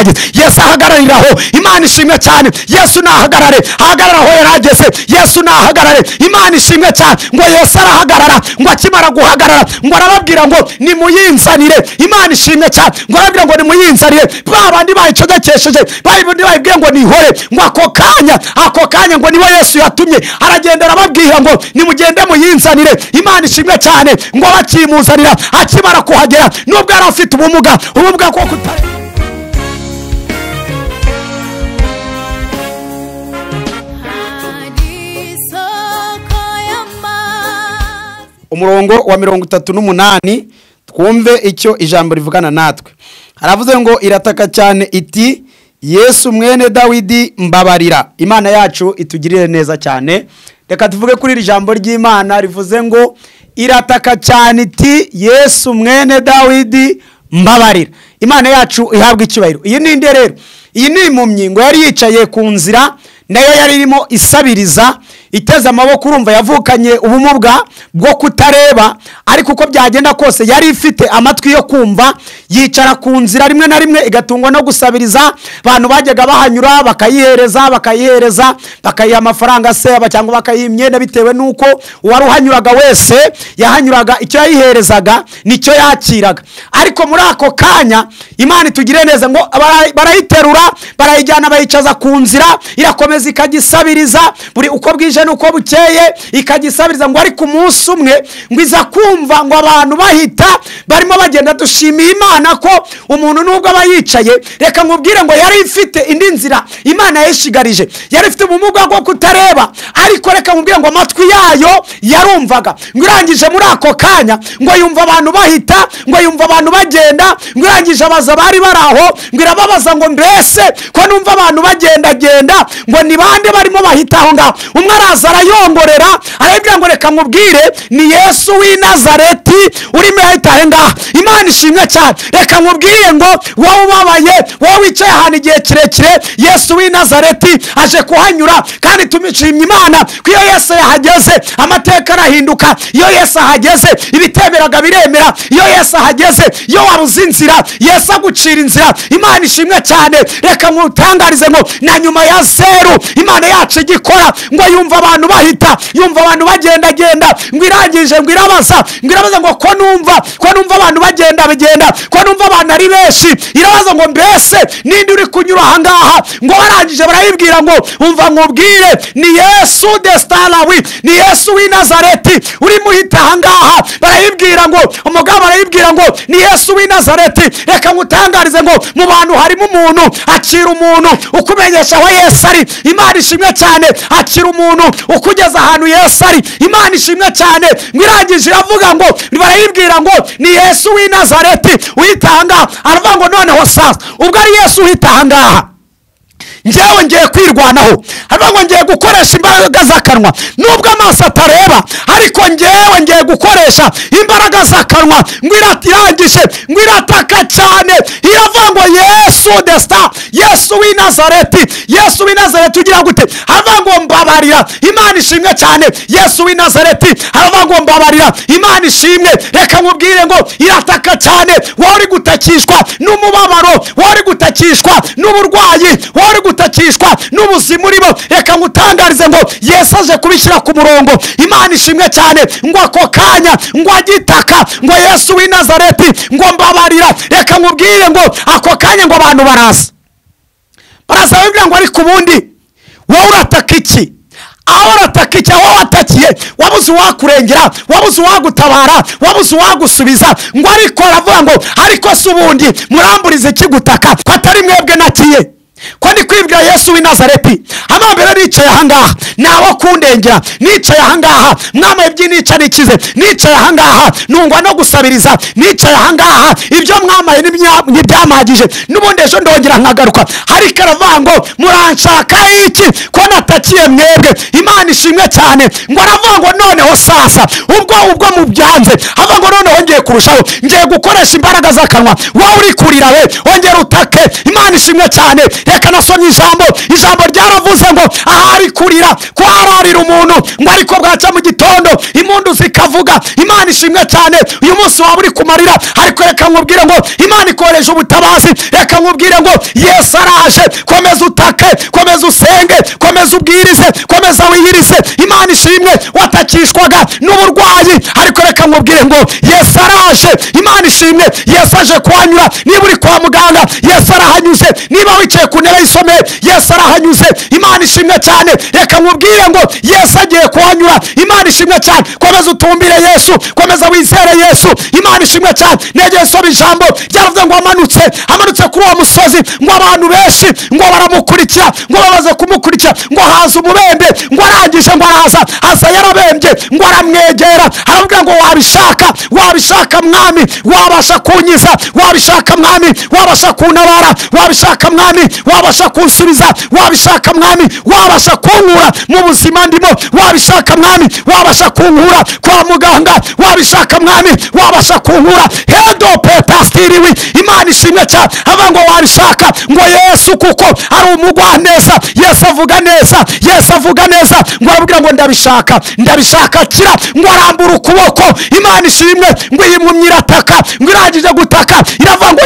yarageze. Yesu ahagarariraho. Imana ishimwe cyane. Yesu nahagarare, ahagararaho yarageze. Yesu nahagarare. Imana ishimwe cyane. Ngo Yesu arahagarara, ngo akimara guhagarara ngo arababwira ngo nimuyinzanire. Imana ishimwe cyane. Ngo arababwira ngo nimuyinzanire. Babandi bayicodekesheje bayibwiye ngo nihore, ngo ako kanya ngo niwe Yesu yatumye. Aragenda arababwira ngo nimugende muyinzanire. Imana ishimwe cyane. Ngo bakimuzanira, akimara kuhagera, nubwo yari afite ubumuga bwo kutari. Umurongo wa 38 twumve icyo ijambo rivugana natwe. Haravuze ngo irataka cyane iti Yesu mwene Dawidi mbabarira. Imana yacu itugirire neza cyane. Reka tuvuge kuri iri jambo ry'Imana rivuze ngo irataka cyane iti Yesu mwene Dawidi mbabarira. Imana yacu ihabwa icyubahiro. Iyi ni inde rero? Iyi ni impumyi ngo yari yicaye ku nzira, nayo yari irimo isabiriza, iteze amaboko. Urumva yavukanye ubumuga bwo kutareba, ariko uko byagenda kose yari ifite amatwi yo kumva. Yicara ku nzira rimwe na rimwe igatungwa no gusabiriza. Abantu bajyaga bahanyura bakayihereza bakayiha amafaranga se cyangwa bakayiha imyenda bitewe nuko uwari uhanyuraga wese yahanyuraga icyo yayiherezaga nicyo yakiraga. Ariko muri ako kanya Imana itugire neza ngo barayiterura barayijyana bayicaza ku nzira, irakomeza ikagisabiriza buri uko bwije nuko bukeye ikagisabiriza. Ngo ariko umunsi umwe ngo iza kumva ngo abantu bahita barimo bagenda dushimiye Imana ko umuntu nubwo aba yicaye. Reka nkubwire ngo yari ifite indi nzira Imana yishigarije. Yari ifite ubumuga bwo kutareba, ariko reka nkubwire ngo amatwi yayo yarumvaga. Ngo irangije muri ako kanya ngo yumva abantu bahita, ngo yumva abantu bagenda. Ngo irangije abaza bari baraho, ngo irababaza ngo mbese ko numva abantu bagenda ngo ni bande barimo bahita aho ngaho? Umwe araza arayongorera arabwira ngo reka nkubwire ni Yesu w'i Nazareti urimo ahita aho ngaho. Imana ishimwe cyane. Reka nkubwire ngo wowe ubabaye, wowe wicaye ahantu igihe kirekire, Yesu w'i Nazareti aje kuhanyura. Kandi tumishimye Imana ko iyo Yesu yahageze amateka arahinduka. Iyo Yesu ahageze ibitemeraga biremera. Iyo Yesu ahageze iyo wabuze inzira Yesu agucira inzira. Imana ishimwe cyane. Reka nkutangarize ngo na nyuma ya zeru Imana yacu igikora ngo yumva abantu bahita, yumva abantu bagenda. Ngo irangije ngo irabaza ngo ko numva abantu bagenda, ko numva abantu ari benshi. Irabaza ngo mbese ninde uri kunyura aha ngaha? Ngo barangije barayibwira ngo umva nkubwire ni Yesu Destalawi, ni Yesu w'i Nazareti uri muhita aha ngaha. Barayibwira ngo umugabo arayibwira ngo ni Yesu w'i Nazareti. Reka nkutangarize ngo mu bantu harimo umuntu akira umuntu ukumenyesha aho Yesu ari. Imana ishimwe cyane. Akira umuntu ukugeza ahantu Yesu ari. Imana ishimwe cyane. Ngo irangije iravuga ngo barayibwira ngo ni Yesu w'i Nazareti uhita aha ngaha. Aravuga ngo noneho sasa ubwo ari Yesu uhita aha ngaha njyewe ngiye kwirwanaho. Aravuga ngo ngiye gukoresha imbaraga z'akanwa nubwo amaso atareba, ariko njyewe ngiye gukoresha imbaraga z'akanwa. Ngo irangije ngo irataka cyane iravuga ngo Yesu Desta, Yesu w'i Nazareti, Yesu w'i Nazareti ugira gute? Aravuga ngo mbabarira. Imana ishimwe cyane. Yesu w'i Nazareti aravuga ngo mbabarira. Imana ishimwe. Reka nkubwire ngo irataka cyane. Wowe uri gutakishwa n'umubabaro, wowe uri gutakishwa n'uburwayi, wowe uri gutakishwa n'ubuzima urimo. Reka ngutangarize ngo Yesu aje kubishyira ku murongo. Imana ishimwe cyane. Ngo ako kanya ngo agitaka ngo Yesu w'i Nazareti ngo mbabarira. Reka nkubwire ngo ako kanya ngo abantu baraza babwira ngo ariko ubundi wowe urataka iki? Aho urataka iki? Aho watakiye wabuze uwakurengera, wabuze uwagutabara, wabuze uwagusubiza. Ngo ariko aravuga ngo ariko se ubundi muramburize ikigutaka ko atari mwebwe nakiye? Ko ndi kwibwira Yesu w'i Nazareti amambere nicaye aha ngaha nawo kundengera, nicaye aha ngaha mwama iby'nica nikize, nicaye aha ngaha nungwa no gusabiriza, nicaye aha ngaha ibyo mwamaye n'ibyamagije n'ubundi ejo ndongera nkagaruka. Ariko aravuga ngo muranshaka iki ko natakiye mwebwe? Imana ishimwe cyane. Ngo aravuga ngo noneho sasa ubwo mubyanze, avuga ngo noneho ngiye kurushaho, ngiye gukoresha imbaraga z'akanwa. Wowe uri kurira we ongera utake. Imana ishimwe cyane. Reka nasomye ijambo ryaravuze ngo ahari kurira ko hararira umuntu, ngo ariko bwaca mu gitondo impundu zikavuga. gusenga. Imana ishimwe cyane. Uyu munsi waba uri kumarira, ariko reka nkubwire ngo Imana ikoresha ubutabazi. Reka nkubwire ngo Yesu araje. Komeza utake, komeza usenge, komeza ubwirize, komeza wiyirize. Imana ishimwe. Watakishwaga n'uburwayi, ariko reka nkubwire ngo Yesu araje. Imana ishimwe. Yesu aje kuhanyura. Niba uri kwa muganga, Yesu arahanyuze. Niba wicaye ku ntebe y'isomero, Yesu arahanyuze. Imana ishimwe cyane. Reka nkubwire ngo Yesu agiye kuhanyura. Imana ishimwe cyane. Komeza utumbire Yesu, komeza wizere Yesu. Imana ishimwe cyane. Negeye soma ijambo ryavuze ngo amanutse kuri uwo musozi, ngo abantu benshi ngo baramukurikira, ngo bamaze kumukurikira, ngo haza umubembe, ngo arangije ngo aza yarabembye, ngo aramwegera, aravuga ngo wabishaka mwami, wabasha kunyiza, wabishaka mwami, wabasha kuntabara, wabishaka mwami, wabasha kunsubiza, wabishaka mwami, wabasha kunkura mu buzima ndimo, wabishaka mwami, wabasha kunkura kwa muganga, wabishaka mwami, wabasha kunkura hedo petastiriwi. Imana ishimwe cyane. Ava ngo wabishaka, ngo Yesu kuko ari umugwaneza. Yesu avuga neza, Yesu avuga neza. Ngo arabwira ngo ndabishaka kira, ngo arambura ukuboko. Imana ishimwe. Ngo yimumye irataka, ngo irangije gutaka iravuga ngo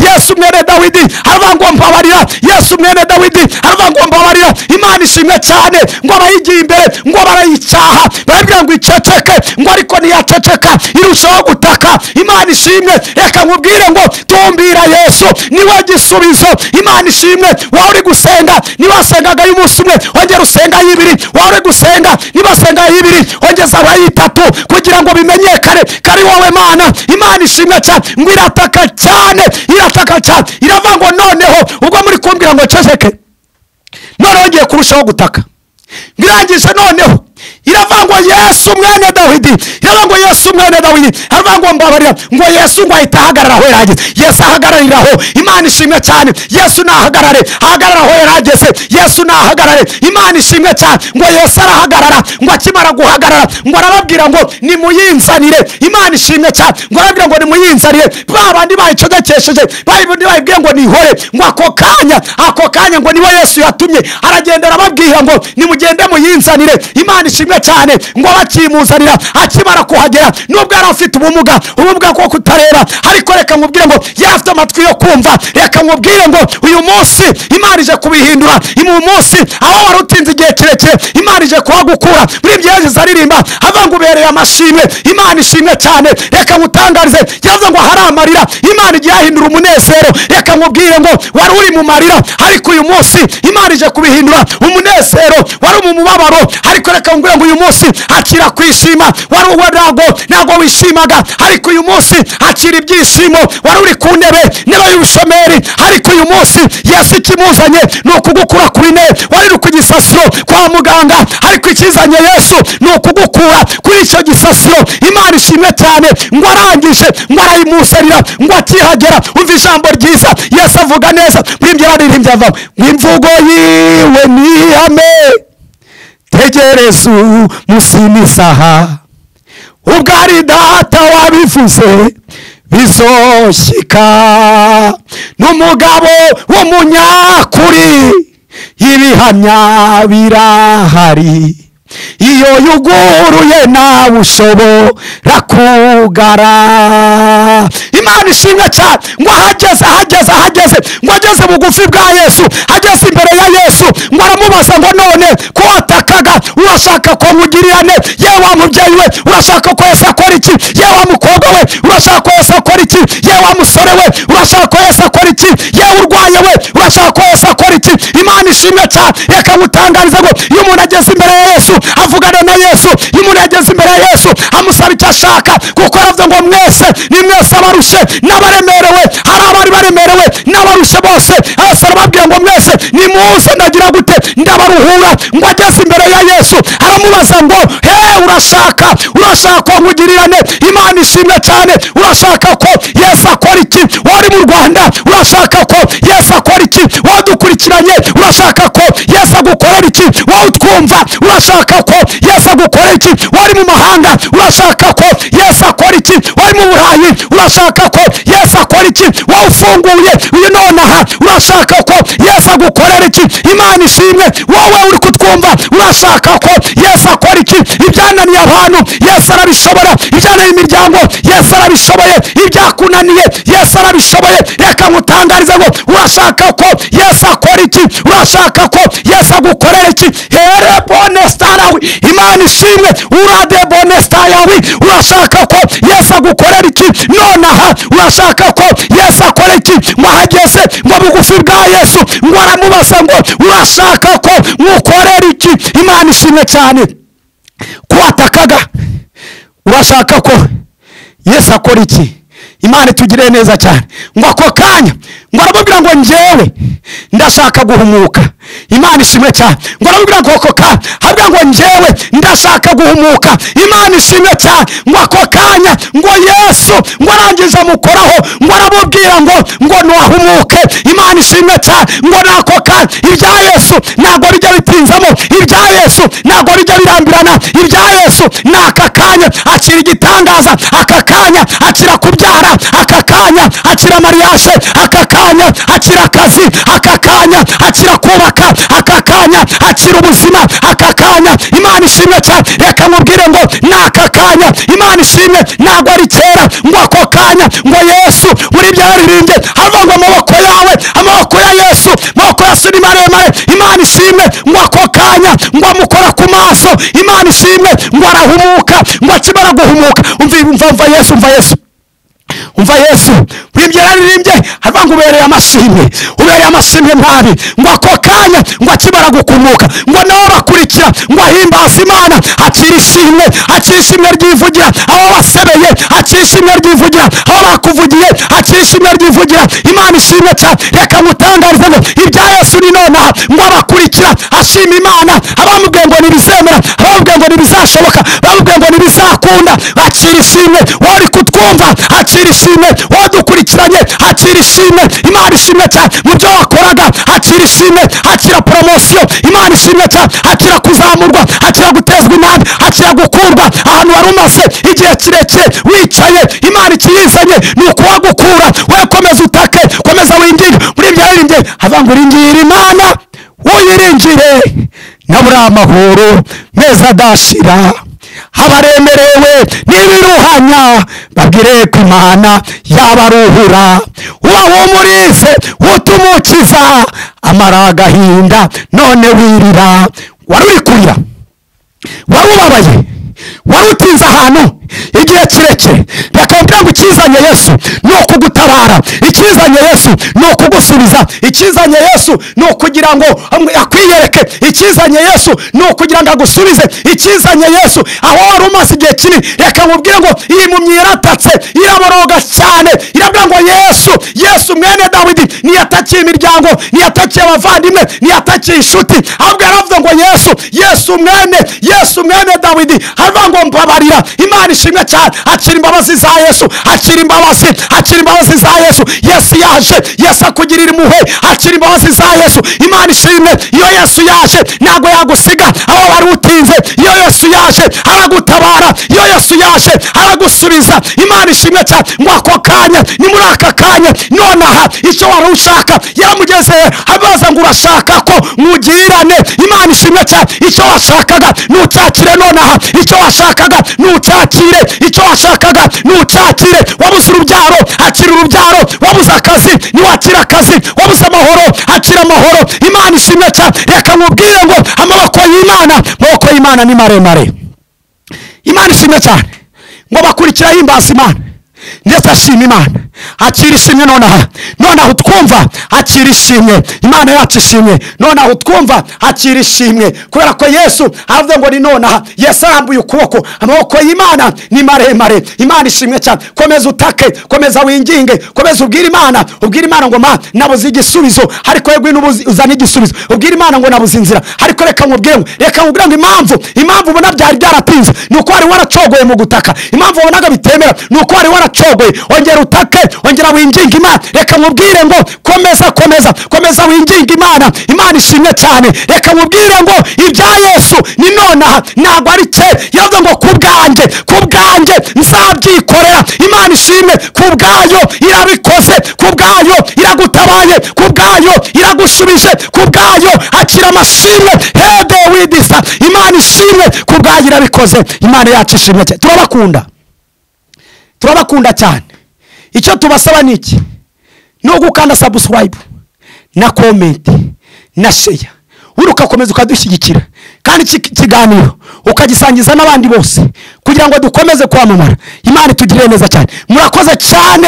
Yesu mwene Dawidi, aravuga ngo mbabarira. Yesu mwene Dawidi, aravuga ngo mbabarira. Imana ishimwe cyane. Ngo abayigiye imbere, ngo barayicyaha, barabwira ngo iceceke, ngo ariko ntiyaceceka, irushaho gutaka. Imana ishimwe. Reka nkubwire ngo tumbira Yesu, niwe gisubizo. Imana ishimwe. Waba uri gusenga, niba wasengaga y'umunsi umwe, ongera usenga y'ibiri. Waba uri gusenga, niba wasenga y'ibiri, ongeza y'itatu, kugira ngo bimenyekane kari wowe Mana. Imana ishimwe cyane. Ngo irataka cyane, iravuga ngo noneho ubwo muri kumbwira ngo ceceke, noneho ngiye kurushaho gutaka. Ngirangije noneho iravuga ngo Yesu mwene Dawidi, iravuga ngo Yesu mwene Dawidi, aravuga ngo mbabarira. Ngo Yesu ngo ahita ahagarara aho yarageze. Yesu ahagarariraho. Imana ishimwe cyane. Yesu nahagarare, ahagarara aho yarageze. Yesu nahagarare. Imana ishimwe cyane. Ngo Yesu arahagarara, ngo akimara guhagarara, ngo arababwira ngo nimuyinzanire. Imana ishimwe cyane. Ngo arababwira ngo nimuyinzanire. Babandi bayicodekesheje, babandi bayibwiye ngo nihore, ngo ako kanya ngo niwe Yesu yatumye, aragenda arababwira ngo nimugende muyinzanire. Imana ishimwe cyane. Ngo bakimuzanira, akimara kuhagera, nubwo yari afite ubumuga bwo kutareba, ariko reka nkubwire ngo yari afite amatwi yo kumva. Reka nkubwire ngo uyu munsi Imana ije kubihindura. Uyu munsi aho wari utinze igihe kirekire, Imana ije kuhagukura. Muri ibyo yagize aririmba, avuga ngo ubereye amashimwe. Imana ishimwe cyane. Reka ngutangarize, yavuze ngo hari amarira, Imana igiye ahindura umunezero. Reka nkubwire ngo wari uri mu marira, ariko uyu munsi Imana ije kubihindura umunezero. Wari mu mubabaro, ariko reka nkubwire ngo uyu munsi akira kwishima. Wari uwe ntago wishimaga, ariko uyu munsi akira ibyishimo. Wari uri ku ntebe y'ubushomeri, ariko uyu munsi Yesu ikimuzanye ni ukugukura kuri ntebe. Wari uri ku gisasiro kwa muganga, ariko ikizanye Yesu ni ukugukura kuri icyo gisasiro. Imana ishimwe cyane. Ngo arangije, ngo arayimuzanira, ngo akihagera. Umva ijambo ryiza. Yesu avuga neza. Muri ibyo yaririmbye avuga ngo imvugo yiwe ni ihame, tegereza umusimisaha, ubwo ari data wabivuze bizoshyika. N'umugabo w'umunyakuri, ibihamya birahari, iyo yuguruye nawe ushobora kugara. Imana ishimwe cyane. Ngo ahageze, ngo ageze bugufi bwa Yesu, ageze imbere ya Yesu, ngo aramubaza ngo none ko watakaga, urashaka ko nkugirira neza? Yewe wa mubyeyi we, urashaka ko Yesu akora iki? Yewe wa mukobwa we, urashaka ko Yesu akora iki? Yewe wa musore we, urashaka ko Yesu akora iki? Yewe urwaye we, urashaka ko Yesu akora iki? Imana ishimwe cyane. Reka ngutangarize ngo iyo umuntu ageze imbere ya Yesu, avugana na Yesu, iyo umuntu ageze imbere ya Yesu amusaba icyo ashaka, kuko aravuga ngo mwese ni mwese abarushe n'abaremerewe. Hari abari baremerewe n'abarushe bose, Yesu arababwira ngo mwese nimuze ndagira gute, ndabaruhura. Ngo ageze imbere ya Yesu aramubaza ngo urashaka ko nkugirira neza? Imana ishimwe cyane. Urashaka ko Yesu akora iki? Wari mu Rwanda, urashaka ko Yesu akora iki? Wadukurikiranye, urashaka ko Yesu agukorera iki? Wowe utwumva, urashaka ko Yesu agukorera iki? Wari mu mahanga, urashaka ko Yesu akora iki? Wari mu Burayi, urashaka ko Yesu akora iki? Wowe ufunguye uyu nonaha, urashaka ko Yesu agukorera iki? Imana ishimwe. Wowe uri kutwumva, urashaka ko Yesu akora iki? Ibyananiye abantu Yesu arabishobora, ibyananiye imiryango Yesu arabishoboye, ibyakunaniye Yesu arabishoboye. Reka ngutangarize ngo urashaka ko Yesu akora iki? Urashaka ko Yesu agukorera iki? Here bonestayawe, Imana ishimwe, urade bonestayawe. Urashaka ko Yesu agukorera iki? Nonaha urashaka ko Yesu akora iki? Mwahageze ngo bugufi bwa Yesu ngo aramubaza ngo urashaka ko mukorera iki? Imana ishimwe cyane. Kwatakaga urashaka ko Yesu akora iki? Imana itugire neza cyane. Ngo ako kanya ngo aramubwira ngo njyewe ndashaka guhumuka. Imana ishimwe cyane. Ngo aramubwira ngo ako kanya habwa ngo njyewe ndashaka guhumuka. Imana ishimwe cyane. Ngo ako kanya ngo Yesu ngo arangije amukoraho ngo aramubwira ngo nuhumuke. Imana ishimwe cyane. Ngo nako kanya ibya Yesu ntabwo bijya bitinzamo, ibya Yesu ntabwo bijya birambirana, ibya Yesu naka kanya akira igitangaza, aka kanya akira kubyara, aka kanya akira mariage, aka kanya akira akazi, aka kanya akira kubaka, aka kanya akira ubuzima, aka kanya. Imana ishimwe cyane. Reka mubwire ngo naka kanya Imana ishimwe ntabwo ari kera. Ngo ako kanya ngo Yesu muri byaririmbye havuga ngo amaboko yawe, amaboko ya Yesu, amaboko ya Yesu ni maremare. Imana ishimwe ngo ako kanya ngo amukora ku maso. Imana ishimwe ngo arahumuka. Ngo akimara guhumuka umva Yesu, umva Yesu, umva Yesu wibye yaririmbye havuga ngo ubereye amashimwe, ubereye amashimwe ntari. Ngo ako kanya ngo akimara gukumuka ngo nawe bakurikira ngo ahimbaza Imana, akira ishimwe, akira ishimwe ryivugira aho wasebeye, akira ishimwe ryivugira aho bakuvugiye, akira ishimwe ryivugira. Imana ishimwe cyane. Reka ngutangarize ngo ibya Yesu ni nonaha ngo abakurikira ashima Imana, abamubwiye ngo ntibizemera, abamubwiye ngo ntibizashoboka, abamubwiye ngo ntibizakunda, akira ishimwe. Wari kutwumva akira ishimwe, wadukurikiranye akira ishimwe. Imana ishimwe cyane. Mu byo wakoraga akira ishimwe, akira promotion. Imana ishimwe cyane. Akira kuzamurwa, akira gutezwa intambwe, akira gukurwa ahantu wari umaze igihe kirekire wicaye. Imana ikiyizanye ni ukuwagukura. We komeza utake, komeza winginge. Muri ibyo yaririmbye havuga ngo uringire Imana, uyiringire nabura amahoro meza adashira. Abaremerewe n'ibiruhanya babwire ko Imana yabaruhura. Ubahumurize utumukiza amara agahinda none wirira. Wari uri kurira, wari ubabaye, wari utinze ahantu igihe kirekire. Reka mbwira ngo ikizanye Yesu ni ukugutabara, ikizanye Yesu ni ukugusubiza, ikizanye Yesu ni ukugira ngo akwiyereke, ikizanye Yesu ni ukugira ngo agusubize, ikizanye Yesu aho wari umaze igihe kinini. Reka mubwire ngo iyi mpumyi yaratatse, iraboroga cyane, irabwira ngo Yesu, Yesu mwene Dawidi niyatakiye imiryango, niyatakiye abavandimwe, niyatakiye inshuti, ahubwo yaravuze ngo Yesu mwene Dawidi aravuga ngo mbabarira. Imana ishimwe cyane. Akira imbabazi za Yesu, akira imbabazi, akira imbabazi za Yesu. Yesu yaje, Yesu akugirira impuhwe, akira imbabazi za Yesu. Imana ishimwe. Iyo Yesu yaje ntabwo yagusiga aho wari utinze. Iyo Yesu yaje aragutabara, iyo Yesu yaje aragusubiza. Imana ishimwe cyane. Ngo ako kanya ni muri aka kanya nonaha icyo wari ushaka yaramugezeye, abaza ngo urashaka ko mugirane. Imana ishimwe cyane. Icyo washakaga nucyakire nonaha, icyo washakaga nucyakire, icyo washakaga nucyakire. Wabuze urubyaro akira urubyaro, wabuze akazi niwakira akazi, wabuze amahoro akira amahoro. Imana ishimwe cyane. Reka mubwire ngo amaboko y'Imana ni maremare. Imana ishimwe cyane. Ngo bakurikira himbaza Imana ndetse ashima Imana, akira ishimwe nonaha utwumva akira ishimwe. Imana yacu ishimwe nonaha utwumva akira ishimwe, kubera ko Yesu aravuga ngo ni nonaha. Yesu arambuye ukuboko, amaboko y'Imana ni maremare. Imana ishimwe cyane. Komeza utake, komeza winginge, komeza ubwira Imana ngo nabuze igisubizo, ariko yegwe uzana igisubizo. Ubwira Imana ngo nabuze inzira, ariko reka nkubwire ngo impamvu ubona byari byaratinze ni uko wari waracogoye mu gutaka. Impamvu ubonaga bitemera ni uko wari waracogoye. Ongera utake, ongera winginga Imana. Reka mubwire ngo komeza winginga Imana. Imana ishimwe cyane. Reka mubwire ngo ibya Yesu ni nonaha ntabwo ari kera. Yavuze ngo kubwanjye nzabyikorera. Imana ishimwe, kubwayo irabikoze, kubwayo iragutabaye, kubwayo iragushubije, kubwayo akira amashimwe. Hede widisa. Imana ishimwe, kubwayo irabikoze. Imana yacu ishimwe cyane. Turabakunda cyane. Icyo tubasaba ni iki? No gukanda subscribe na comment na share, urukakomeza ukadushyigikira, kandi kiganiro ukagisangiza n'abandi bose kugira ngo dukomeze kwamamara. Imana itugirire neza cyane. Murakoze cyane.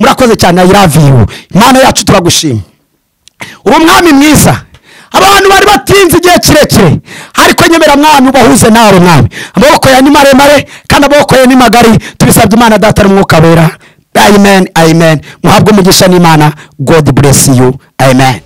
I love you. Imana yacu turagushima. Uri umwami mwiza. Abantu bari batinze igihe kirekire, ariko nyemera mwami ubahuze nawe mwami. Amaboko ya ni maremare kandi amaboko ya ni magari. Tubisabye Imana Data n'Umwuka Wera. Amen. Muhabwe umugisha n'Imana. God bless you. Amen.